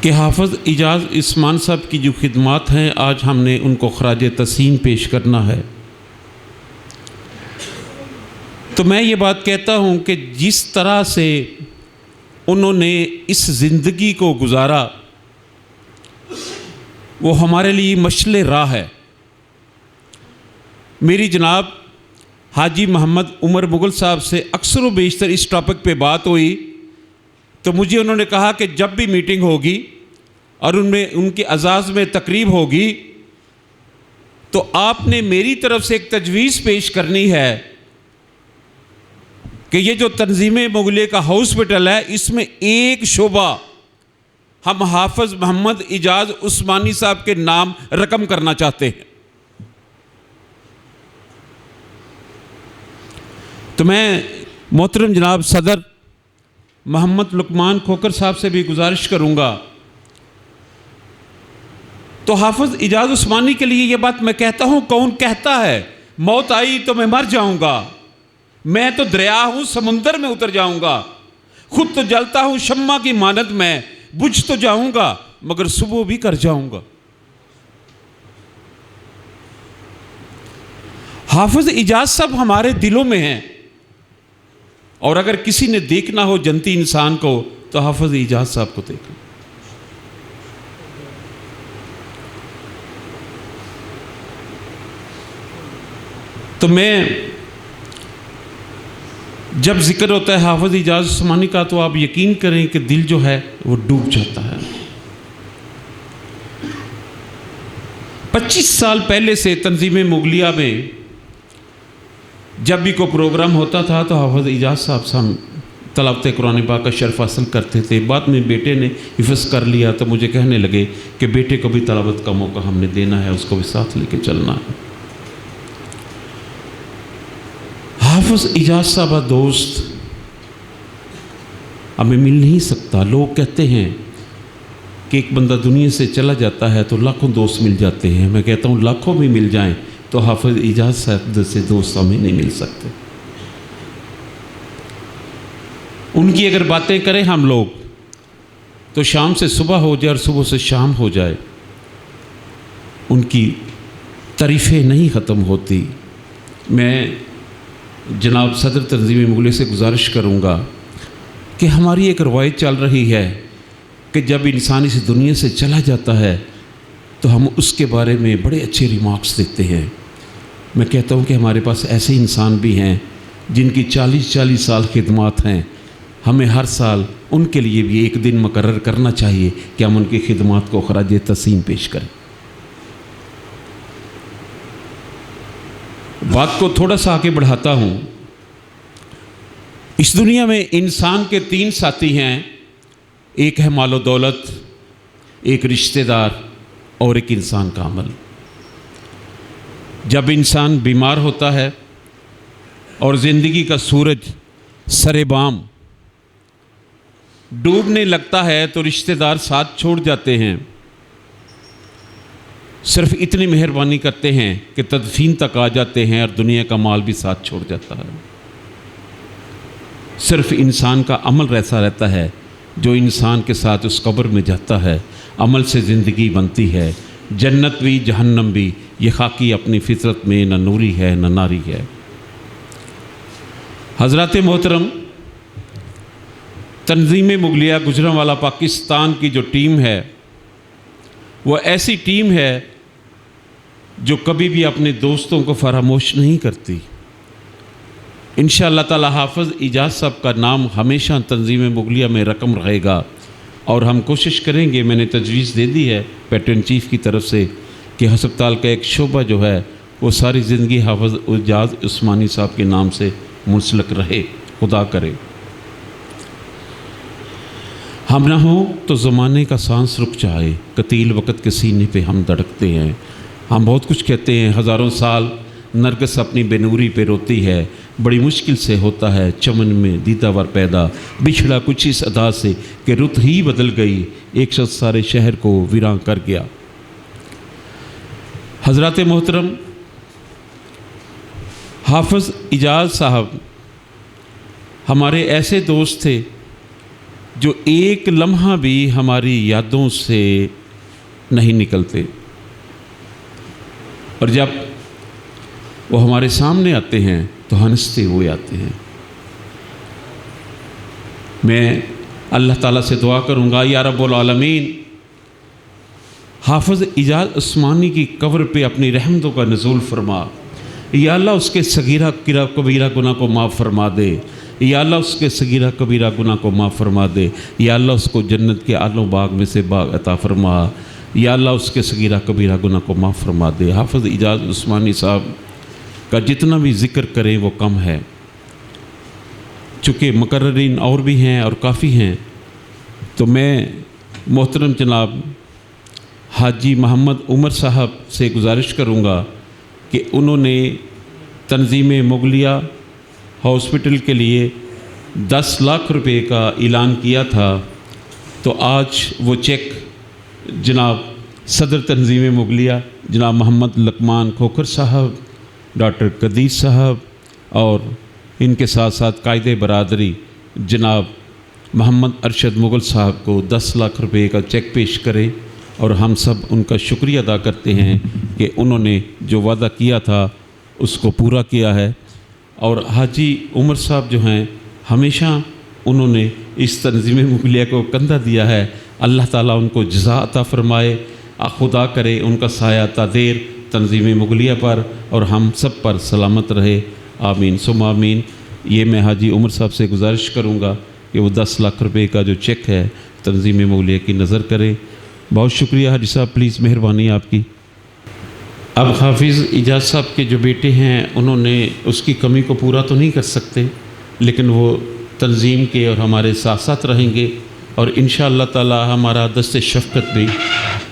کہ حافظ اعجاز عثمان صاحب کی جو خدمات ہیں آج ہم نے ان کو خراج تحسین پیش کرنا ہے۔ تو میں یہ بات کہتا ہوں کہ جس طرح سے انہوں نے اس زندگی کو گزارا وہ ہمارے لیے مشعل راہ ہے۔ میری جناب حاجی محمد عمر مغل صاحب سے اکثر و بیشتر اس ٹاپک پہ بات ہوئی، تو مجھے انہوں نے کہا کہ جب بھی میٹنگ ہوگی اور ان کے اعزاز میں تقریب ہوگی تو آپ نے میری طرف سے ایک تجویز پیش کرنی ہے کہ یہ جو تنظیم مغلیہ کا ہاسپٹل ہے اس میں ایک شعبہ ہم حافظ محمد اعجاز عثمانی صاحب کے نام رقم کرنا چاہتے ہیں۔ تو میں محترم جناب صدر محمد لقمان کھوکھر صاحب سے بھی گزارش کروں گا، تو حافظ اعجاز عثمانی کے لیے یہ بات میں کہتا ہوں، کون کہتا ہے موت آئی تو میں مر جاؤں گا، میں تو دریا ہوں سمندر میں اتر جاؤں گا، خود تو جلتا ہوں شمع کی مانند میں، بجھ تو جاؤں گا مگر صبح بھی کر جاؤں گا۔ حافظ اعجاز صاحب ہمارے دلوں میں ہیں، اور اگر کسی نے دیکھنا ہو جنتی انسان کو تو حافظ اعجاز صاحب کو دیکھنا۔ تو میں جب ذکر ہوتا ہے حافظ اعجاز عثمانی کا تو آپ یقین کریں کہ دل جو ہے وہ ڈوب جاتا ہے۔ 25 سال پہلے سے تنظیم مغلیہ میں جب بھی کوئی پروگرام ہوتا تھا تو حافظ اعجاز صاحب سے ہم تلاوت قرآن پاک کا شرف حاصل کرتے تھے۔ بعد میں بیٹے نے حفظ کر لیا تو مجھے کہنے لگے کہ بیٹے کو بھی تلاوت کا موقع ہم نے دینا ہے، اس کو بھی ساتھ لے کے چلنا ہے۔ حافظ اعجاز صاحب دوست ہمیں مل نہیں سکتا۔ لوگ کہتے ہیں کہ ایک بندہ دنیا سے چلا جاتا ہے تو لاکھوں دوست مل جاتے ہیں، میں کہتا ہوں لاکھوں بھی مل جائیں تو حافظ اعجاز صاحب سے دوست ہمیں نہیں مل سکتے۔ ان کی اگر باتیں کریں ہم لوگ تو شام سے صبح ہو جائے اور صبح سے شام ہو جائے، ان کی تعریفیں نہیں ختم ہوتی۔ میں جناب صدر تنظیم مغلیہ سے گزارش کروں گا کہ ہماری ایک روایت چل رہی ہے کہ جب انسان اس دنیا سے چلا جاتا ہے تو ہم اس کے بارے میں بڑے اچھے ریمارکس دیتے ہیں۔ میں کہتا ہوں کہ ہمارے پاس ایسے انسان بھی ہیں جن کی 40 سال خدمات ہیں، ہمیں ہر سال ان کے لیے بھی ایک دن مقرر کرنا چاہیے کہ ہم ان کی خدمات کو خراج تحسین پیش کریں۔ بات کو تھوڑا سا آگے بڑھاتا ہوں۔ اس دنیا میں انسان کے 3 ساتھی ہیں، ایک ہے مال و دولت، ایک رشتہ دار اور ایک انسان کا عمل۔ جب انسان بیمار ہوتا ہے اور زندگی کا سورج سر بام ڈوبنے لگتا ہے تو رشتہ دار ساتھ چھوڑ جاتے ہیں، صرف اتنی مہربانی کرتے ہیں کہ تدفین تک آ جاتے ہیں اور دنیا کا مال بھی ساتھ چھوڑ جاتا ہے۔ صرف انسان کا عمل ایسا رہتا ہے جو انسان کے ساتھ اس قبر میں جاتا ہے، عمل سے زندگی بنتی ہے، جنت بھی جہنم بھی، یہ خاکی اپنی فطرت میں نہ نوری ہے نہ ناری ہے۔ حضرات محترم، تنظیم مغلیہ گجرانوالہ پاکستان کی جو ٹیم ہے وہ ایسی ٹیم ہے جو کبھی بھی اپنے دوستوں کو فراموش نہیں کرتی۔ انشاءاللہ تعالی حافظ اجاز صاحب کا نام ہمیشہ تنظیم مغلیہ میں رقم رہے گا، اور ہم کوشش کریں گے، میں نے تجویز دے دی ہے پیٹرن چیف کی طرف سے کہ ہسپتال کا ایک شعبہ جو ہے وہ ساری زندگی حافظ اجاز عثمانی صاحب کے نام سے منسلک رہے، خدا کرے۔ ہم نہ ہوں تو زمانے کا سانس رک جائے، قتیل وقت کے سینے پہ ہم دھڑکتے ہیں۔ ہم بہت کچھ کہتے ہیں، ہزاروں سال نرگس اپنی بینوری پہ روتی ہے، بڑی مشکل سے ہوتا ہے چمن میں دیدہ ور پیدا، بچھڑا کچھ اس ادا سے کہ رت ہی بدل گئی، ایک شخص سارے شہر کو ویراں کر گیا۔ حضرات محترم، حافظ اجاز صاحب ہمارے ایسے دوست تھے جو ایک لمحہ بھی ہماری یادوں سے نہیں نکلتے، اور جب وہ ہمارے سامنے آتے ہیں تو ہنستے ہوئے آتے ہیں۔ میں اللہ تعالیٰ سے دعا کروں گا، یا رب العالمین حافظ اجاز عثمانی کی قبر پہ اپنی رحمتوں کا نزول فرما، یا اللہ اس کے صغیرہ کبیرہ گناہ کو معاف فرما دے، یا اللہ اس کے صغیرہ کبیرہ گناہ کو معاف فرما دے، یا اللہ اس کو جنت کے اعلیٰ باغ میں سے باغ عطا فرما، یا اللہ اس کے صغیرہ کبیرہ گناہ کو معاف فرما دے۔ حافظ اجاز عثمانی صاحب کا جتنا بھی ذکر کریں وہ کم ہے، چونکہ مقررین اور بھی ہیں اور کافی ہیں، تو میں محترم جناب حاجی محمد عمر صاحب سے گزارش کروں گا کہ انہوں نے تنظیم مغلیہ ہاسپٹل کے لیے 10 لاکھ روپے کا اعلان کیا تھا، تو آج وہ چیک جناب صدر تنظیم مغلیہ جناب محمد لقمان کھوکھر صاحب، ڈاکٹر قدیر صاحب اور ان کے ساتھ ساتھ قائد برادری جناب محمد ارشد مغل صاحب کو 10 لاکھ روپے کا چیک پیش کرے، اور ہم سب ان کا شکریہ ادا کرتے ہیں کہ انہوں نے جو وعدہ کیا تھا اس کو پورا کیا ہے۔ اور حاجی عمر صاحب جو ہیں ہمیشہ انہوں نے اس تنظیم مغلیہ کو کندھا دیا ہے، اللہ تعالیٰ ان کو جزا عطا فرمائے، خدا کرے ان کا سایہ تادیر تنظیم مغلیہ پر اور ہم سب پر سلامت رہے، آمین ثم آمین۔ یہ میں حاجی عمر صاحب سے گزارش کروں گا کہ وہ 10 لاکھ روپے کا جو چیک ہے تنظیم مغلیہ کی نظر کرے۔ بہت شکریہ حاجی صاحب، پلیز مہربانی آپ کی۔ اب حافظ اجاز صاحب کے جو بیٹے ہیں انہوں نے اس کی کمی کو پورا تو نہیں کر سکتے، لیکن وہ تنظیم کے اور ہمارے ساتھ ساتھ رہیں گے، اور انشاءاللہ تعالی ہمارا دست شفقت بھی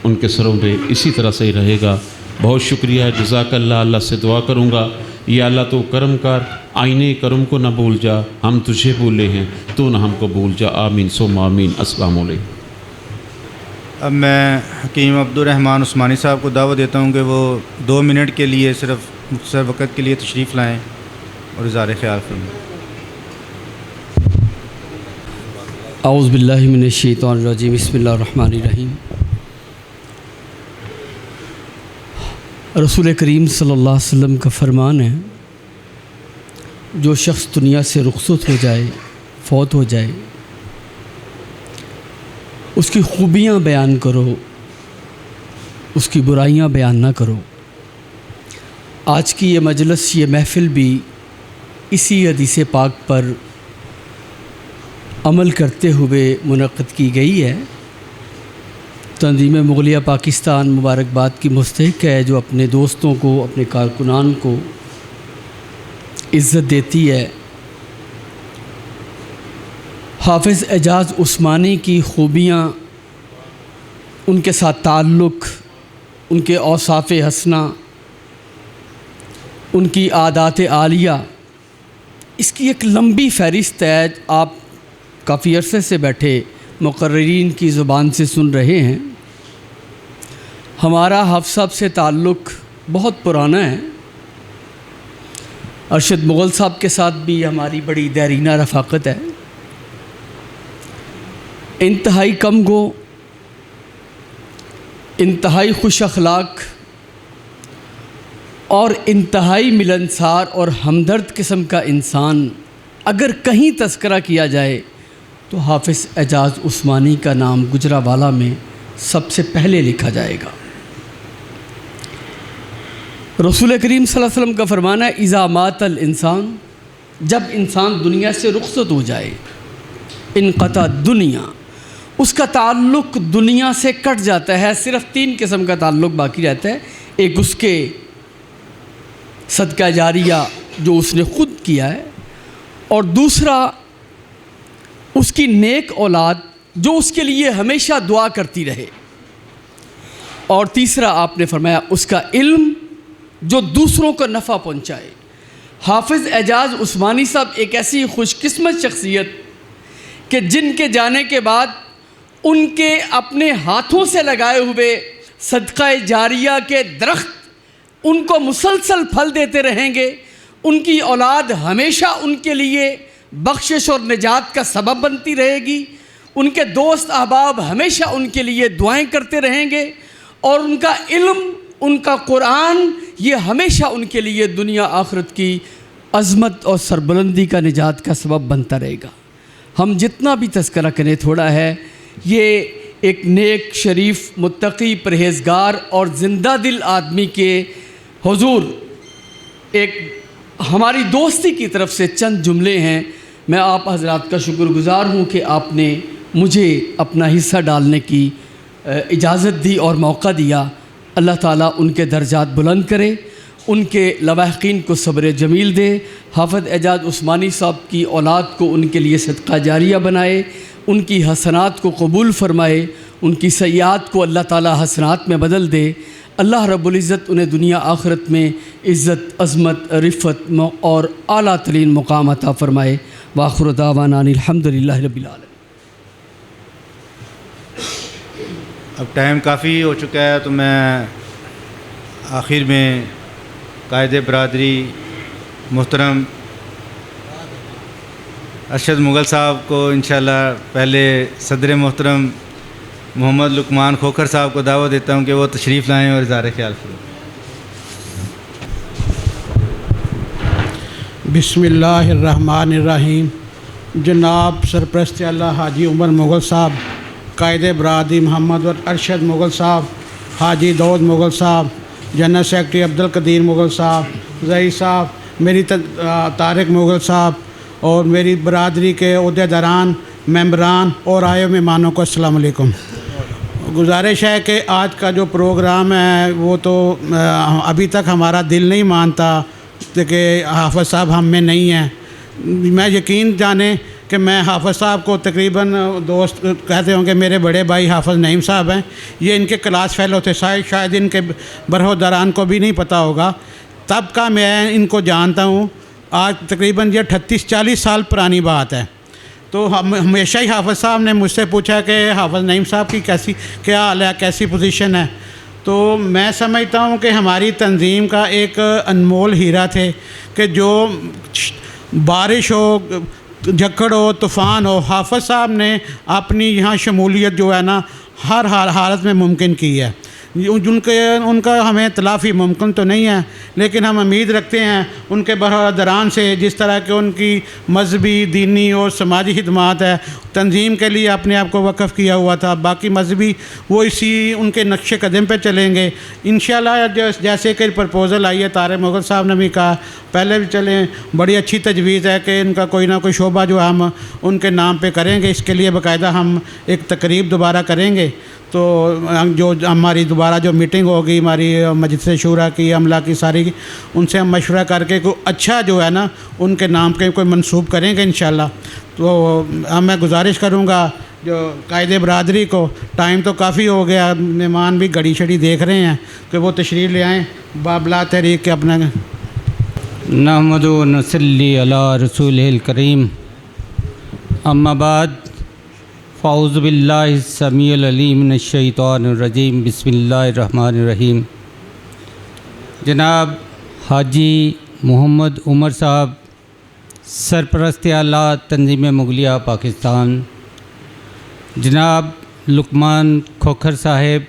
ان کے سروں پہ اسی طرح سے ہی رہے گا۔ بہت شکریہ، جزاک اللہ۔ اللہ سے دعا کروں گا، یا اللہ تو کرم کر، آئینے کرم کو نہ بھول جا، ہم تجھے بھولے ہیں تو نہ ہم کو بھول جا، آمین ثم آمین۔ السلام علیکم۔ اب میں حکیم عبدالرحمن عثمانی صاحب کو دعوت دیتا ہوں کہ وہ 2 منٹ کے لیے صرف مختصر وقت کے لیے تشریف لائیں اور اظہار خیال فرمائیں۔ اعوذ باللہ من الشیطان الرجیم، بسم اللہ الرحمن الرحیم۔ رسول کریم صلی اللہ علیہ وسلم کا فرمان ہے، جو شخص دنیا سے رخصت ہو جائے، فوت ہو جائے، اس کی خوبیاں بیان کرو، اس کی برائیاں بیان نہ کرو۔ آج کی یہ مجلس، یہ محفل بھی اسی حدیث پاک پر عمل کرتے ہوئے منعقد کی گئی ہے۔ تنظیم مغلیہ پاکستان مبارکباد کی مستحق ہے، جو اپنے دوستوں کو، اپنے کارکنان کو عزت دیتی ہے۔ حافظ اعجاز عثمانی کی خوبیاں ان کے ساتھ تعلق، ان کے اوصاف حسنہ، ان کی عادات عالیہ، اس کی ایک لمبی فہرست ہے. آپ کافی عرصے سے بیٹھے مقررین کی زبان سے سن رہے ہیں. ہمارا حافظ صاحب سے تعلق بہت پرانا ہے. ارشد مغل صاحب کے ساتھ بھی ہماری بڑی دیرینہ رفاقت ہے. انتہائی کم گو، انتہائی خوش اخلاق اور انتہائی ملنسار اور ہمدرد قسم کا انسان اگر کہیں تذکرہ کیا جائے تو حافظ اعجاز عثمانی کا نام گجرانوالہ میں سب سے پہلے لکھا جائے گا. رسول کریم صلی اللہ علیہ وسلم کا فرمانا ہے اذا مات الانسان، جب انسان دنیا سے رخصت ہو جائے، انقطع دنیا، اس کا تعلق دنیا سے کٹ جاتا ہے. صرف 3 قسم کا تعلق باقی رہتا ہے. ایک اس کے صدقہ جاریہ جو اس نے خود کیا ہے، اور دوسرا اس کی نیک اولاد جو اس کے لیے ہمیشہ دعا کرتی رہے، اور تیسرا آپ نے فرمایا اس کا علم جو دوسروں کو نفع پہنچائے. حافظ اعجاز عثمانی صاحب ایک ایسی خوش قسمت شخصیت کہ جن کے جانے کے بعد ان کے اپنے ہاتھوں سے لگائے ہوئے صدقہ جاریہ کے درخت ان کو مسلسل پھل دیتے رہیں گے. ان کی اولاد ہمیشہ ان کے لیے بخشش اور نجات کا سبب بنتی رہے گی. ان کے دوست احباب ہمیشہ ان کے لیے دعائیں کرتے رہیں گے، اور ان کا علم، ان کا قرآن، یہ ہمیشہ ان کے لیے دنیا آخرت کی عظمت اور سربلندی کا نجات کا سبب بنتا رہے گا. ہم جتنا بھی تذکرہ کریں تھوڑا ہے. یہ ایک نیک، شریف، متقی، پرہیزگار اور زندہ دل آدمی کے حضور ایک ہماری دوستی کی طرف سے چند جملے ہیں. میں آپ حضرات کا شکر گزار ہوں کہ آپ نے مجھے اپنا حصہ ڈالنے کی اجازت دی اور موقع دیا. اللہ تعالیٰ ان کے درجات بلند کرے، ان کے لواحقین کو صبر جمیل دے. حافظ اعجاز عثمانی صاحب کی اولاد کو ان کے لیے صدقہ جاریہ بنائے، ان کی حسنات کو قبول فرمائے، ان کی سیئات کو اللہ تعالیٰ حسنات میں بدل دے. اللہ رب العزت انہیں دنیا آخرت میں عزت، عظمت، رفت اور اعلیٰ ترین مقام عطا فرمائے. وآخر دعوانا ان الحمدللہ رب العالمین. اب ٹائم کافی ہو چکا ہے تو میں آخر میں قائد برادری محترم ارشد مغل صاحب کو انشاءاللہ پہلے صدر محترم محمد لقمان کھوکھر صاحب کو دعوت دیتا ہوں کہ وہ تشریف لائیں اور اظہار خیال فرمائیں. بسم اللہ الرحمن الرحیم. جناب سرپرست اللہ حاجی عمر مغل صاحب، قائد برادری محمد ارشد مغل صاحب، حاجی داؤد مغل صاحب، جنرل سیکرٹری عبدالقدیر مغل صاحب، رئیس صاحب، میری طارق مغل صاحب اور میری برادری کے عہدیداران، ممبران اور آئے مہمانوں کو السلام علیکم. گزارش ہے کہ آج کا جو پروگرام ہے وہ تو ابھی تک ہمارا دل نہیں مانتا کہ حافظ صاحب ہم میں نہیں ہیں. میں یقین جانیں کہ میں حافظ صاحب کو تقریباً دوست کہتے ہوں کہ میرے بڑے بھائی حافظ نعیم صاحب ہیں. یہ ان کے کلاس فیلو تھے، شاید ان کے برہودران کو بھی نہیں پتہ ہوگا. تب کا میں ان کو جانتا ہوں. آج تقریباً یہ 38-40 سال پرانی بات ہے. تو ہمیشہ ہی حافظ صاحب نے مجھ سے پوچھا کہ حافظ نعیم صاحب کی کیا حال ہے، کیسی پوزیشن ہے. تو میں سمجھتا ہوں کہ ہماری تنظیم کا ایک انمول ہیرا تھے کہ جو بارش ہو، جھکڑ ہو، طوفان ہو، حافظ صاحب نے اپنی یہاں شمولیت جو ہے نا ہر حالت میں ممکن کی ہے. ان کا ہمیں تلافی ممکن تو نہیں ہے، لیکن ہم امید رکھتے ہیں ان کے برادران سے، جس طرح کہ ان کی مذہبی، دینی اور سماجی خدمات ہے، تنظیم کے لیے اپنے آپ کو وقف کیا ہوا تھا. باقی مذہبی وہ اسی ان کے نقش قدم پہ چلیں گے انشاءاللہ. جیسے کہ پرپوزل آئی ہے، طارق مغل صاحب نے بھی کہا پہلے بھی چلیں، بڑی اچھی تجویز ہے کہ ان کا کوئی نہ کوئی شعبہ جو ہم ان کے نام پہ کریں گے. اس کے لیے باقاعدہ ہم ایک تقریب دوبارہ کریں گے. تو جو ہماری دوبارہ جو میٹنگ ہوگی ہماری مجلس شورا کی، عملہ کی، ساری کی، ان سے ہم مشورہ کر کے کوئی اچھا جو ہے نا ان کے نام کے کوئی منسوب کریں گے انشاءاللہ. تو میں گزارش کروں گا جو قائد برادری کو ٹائم تو کافی ہو گیا، مہمان بھی گھڑی شڑی دیکھ رہے ہیں کہ وہ تشریف لے آئیں بابلا تحریک کے اپنا. نحمد و نصلی علی رسول الکریم، اما بعد، فاعوذ باللہ السمیع العلیم من الشیطان الرجیم، بسم اللہ الرحمن الرحیم. جناب حاجی محمد عمر صاحب، سرپرست اعلیٰ تنظیم مغلیہ پاکستان، جناب لقمان کھوکھر صاحب،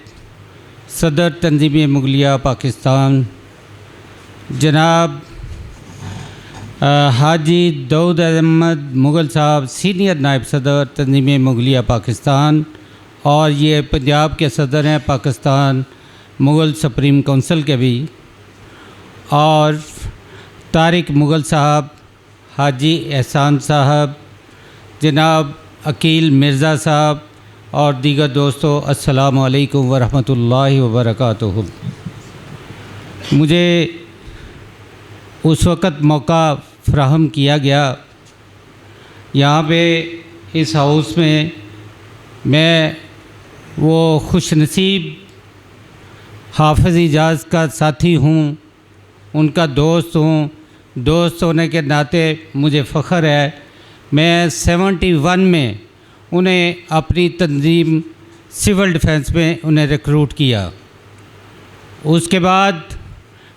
صدر تنظیم مغلیہ پاکستان، جناب حاجی داؤد احمد مغل صاحب، سینئر نائب صدر تنظیم مغلیہ پاکستان، اور یہ پنجاب کے صدر ہیں پاکستان مغل سپریم کونسل کے بھی، اور طارق مغل صاحب، حاجی احسان صاحب، جناب عقیل مرزا صاحب اور دیگر دوستو، السلام علیکم ورحمۃ اللہ وبرکاتہ. مجھے اس وقت موقع فراہم کیا گیا یہاں پہ اس ہاؤس میں وہ خوش نصیب حافظ اجاز کا ساتھی ہوں، ان کا دوست ہوں. دوست ہونے کے ناطے مجھے فخر ہے. میں 71 میں انہیں اپنی تنظیم سول ڈیفنس میں انہیں ریکروٹ کیا. اس کے بعد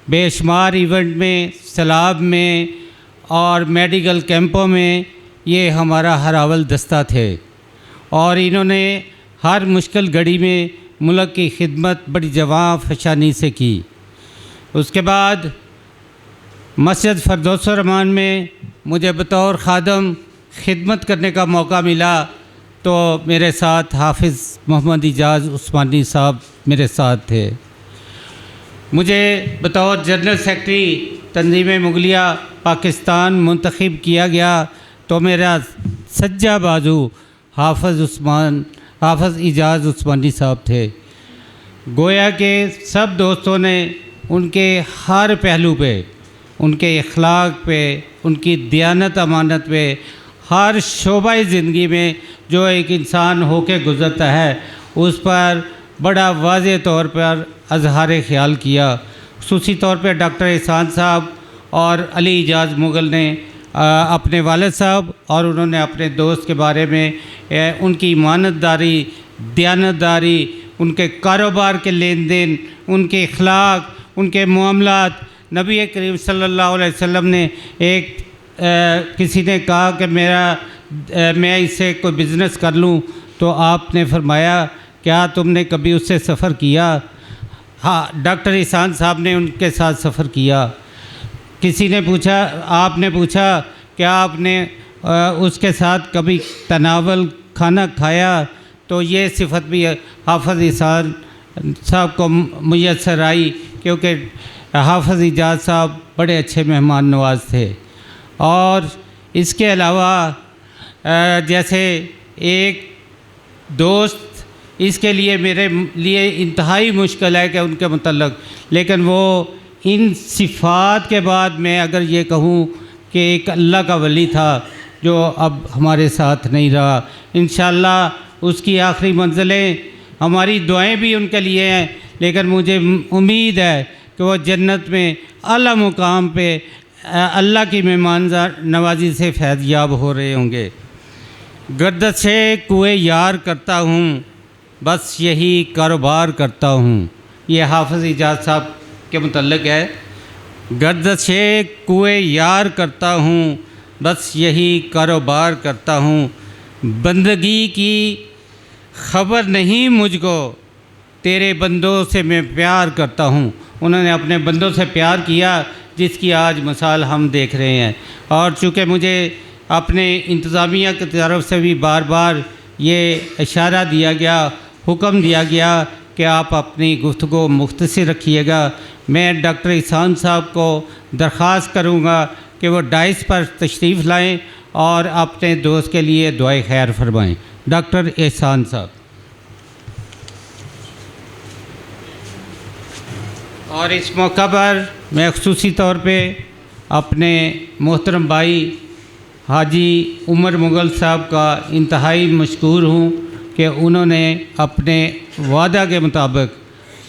بے شمار ایونٹ میں، سیلاب میں اور میڈیکل کیمپوں میں یہ ہمارا ہراول دستہ تھے، اور انہوں نے ہر مشکل گھڑی میں ملک کی خدمت بڑی جواں فشانی سے کی. اس کے بعد مسجد فردوس الرحمان میں مجھے بطور خادم خدمت کرنے کا موقع ملا، تو میرے ساتھ حافظ محمد اجاز عثمانی صاحب میرے ساتھ تھے. مجھے بطور جنرل سیکرٹری تنظیم مغلیہ پاکستان منتخب کیا گیا، تو میرا سجا بازو حافظ اجاز عثمانی صاحب تھے. گویا کہ سب دوستوں نے ان کے ہر پہلو پہ، ان کے اخلاق پہ، ان کی دیانت امانت پہ، ہر شعبہ زندگی میں جو ایک انسان ہو کے گزرتا ہے، اس پر بڑا واضح طور پر اظہار خیال کیا. خصوصی طور پہ ڈاکٹر احسان صاحب اور علی اجاز مغل نے اپنے والد صاحب اور انہوں نے اپنے دوست کے بارے میں ان کی امانتداری، دیانتداری، ان کے کاروبار کے لین دین، ان کے اخلاق، ان کے معاملات. نبی کریم صلی اللہ علیہ وسلم نے کسی نے کہا کہ میں اس سے کوئی بزنس کر لوں، تو آپ نے فرمایا کیا تم نے کبھی اس سے سفر کیا؟ ہاں، ڈاکٹر احسان صاحب نے ان کے ساتھ سفر کیا. کسی نے پوچھا، آپ نے پوچھا کیا آپ نے اس کے ساتھ کبھی تناول کھانا کھایا؟ تو یہ صفت بھی حافظ احسان صاحب کو میسر آئی، کیونکہ حافظ اجاز صاحب بڑے اچھے مہمان نواز تھے. اور اس کے علاوہ جیسے ایک دوست، اس کے لیے میرے لیے انتہائی مشکل ہے کہ ان کے متعلق، لیکن وہ ان صفات کے بعد میں اگر یہ کہوں کہ ایک اللہ کا ولی تھا جو اب ہمارے ساتھ نہیں رہا. انشاءاللہ اس کی آخری منزلیں، ہماری دعائیں بھی ان کے لیے ہیں، لیکن مجھے امید ہے کہ وہ جنت میں اعلیٰ مقام پہ اللہ کی مہمان نوازی سے فیض یاب ہو رہے ہوں گے. گردش کوئے یار کرتا ہوں، بس یہی کاروبار کرتا ہوں. یہ حافظ اجاز صاحب کے متعلق ہے. گردش کوئے یار کرتا ہوں، بس یہی کاروبار کرتا ہوں. بندگی کی خبر نہیں مجھ کو، تیرے بندوں سے میں پیار کرتا ہوں. انہوں نے اپنے بندوں سے پیار کیا، جس کی آج مثال ہم دیکھ رہے ہیں. اور چونکہ مجھے اپنے انتظامیہ کی طرف سے بھی بار بار یہ اشارہ دیا گیا، حکم دیا گیا کہ آپ اپنی گفتگو مختصر رکھیے گا، میں ڈاکٹر احسان صاحب کو درخواست کروں گا کہ وہ ڈائس پر تشریف لائیں اور اپنے دوست کے لیے دعائے خیر فرمائیں. ڈاکٹر احسان صاحب. اور اس موقع پر میں خصوصی طور پہ اپنے محترم بھائی حاجی عمر مغل صاحب کا انتہائی مشکور ہوں کہ انہوں نے اپنے وعدہ کے مطابق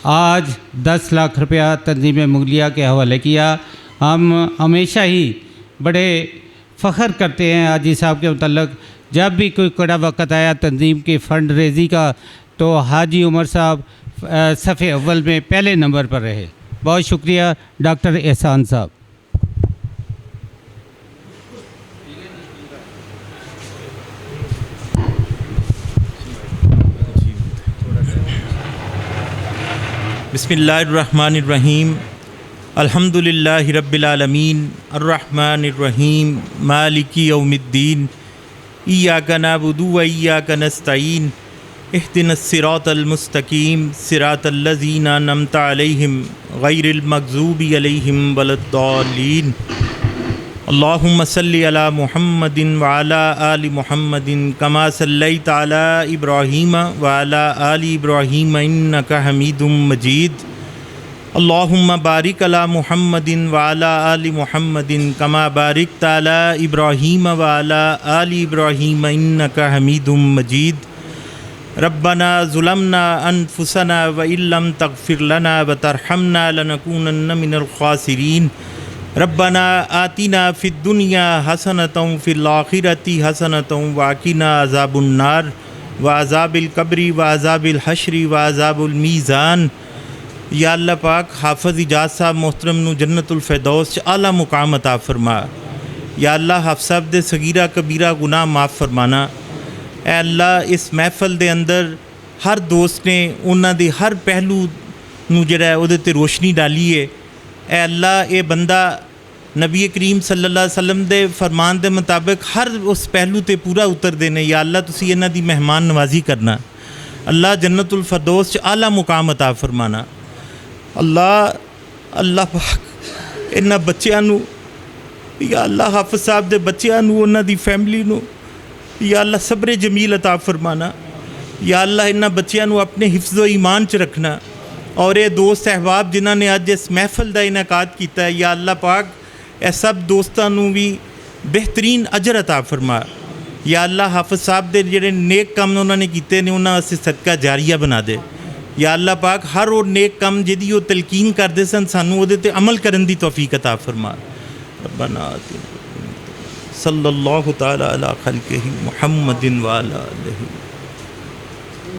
آج 10 لاکھ روپیہ تنظیم مغلیہ کے حوالے کیا۔ ہم ہمیشہ ہی بڑے فخر کرتے ہیں حاجی صاحب کے متعلق، جب بھی کوئی کڑا وقت آیا تنظیم کی فنڈ ریزی کا تو حاجی عمر صاحب صفحے اول میں پہلے نمبر پر رہے۔ بہت شکریہ ڈاکٹر احسان صاحب۔ بسم اللہ الرحمن الرحیم، الحمد للہ رب العالمین، الرحمن الرحیم، مالک یوم الدین، ایاک نعبد و ایاک نستعین، اہدنا الصراط المستقیم، صراط الذین انعمت علیہم غیر المغضوب علیہم ولا الضالین۔ اللہم صلی علی محمد وعلی آل محمد کما صلیت علی ابراہیم وعلی آل ابراہیم انک حمید مجید۔ اللہم بارک علی محمد وعلی آل محمد کما بارکت علی ابراہیم وعلی آل ابراہیم انک حمید مجید۔ ربنا ظلمنا انفسنا وان لم تغفر لنا وترحمنا لنکونن من الخاسرین۔ ربنا آتنا فی الدنیا حسنۃ وفی الآخرۃ حسنۃ وقنا عذاب النار وعذاب القبر وعذاب الحشر وعذاب المیزان۔ یا اللہ پاک حافظ اجاز صاحب محترم نو جنت الفردوس اعلیٰ مقام عطا فرما۔ یا اللہ حافظ صاحب دے صغیرہ کبیرہ گناہ معاف فرمانا۔ اے اللہ اس محفل دے اندر ہر دوست نے انہاں دی ہر پہلو نو جڑا ہے اودے تے روشنی ڈالی ہے۔ اے اللہ اے بندہ نبی کریم صلی اللہ علیہ وسلم دے فرمان دے مطابق ہر اس پہلو تے پورا اتر دینے۔ یا اللہ تسی انہاں دی مہمان نوازی کرنا۔ اللہ جنت الفردوس اعلیٰ مقام عطا فرمانا۔ اللہ پاک انہاں بچیاں نو، یا اللہ حافظ صاحب دے بچیاں نو، انہاں دی فیملی نو یا اللہ صبر جمیل عطا فرمانا۔ یا اللہ انہاں بچیاں نو اپنے حفظ و ایمان چ رکھنا۔ اور اے دوست احباب جنہاں نے اج اس محفل دا انعقاد کیتا ہے، یا اللہ پاک اے سب دوستاں نو بھی بہترین اجر عطا فرما۔ یا اللہ حافظ صاحب دے جڑے نیک کم انہوں نے کیتے نے انہاں واسطے صدقہ جاریہ بنا دے۔ یا اللہ پاک ہر وہ نیک کم جدی وہ تلقین کردے سن سانو وہ تے عمل کرن دی توفیق عطا فرما۔ ربنا آتنا صلی اللہ تعالی علی خلقہ محمد وعلی آلہ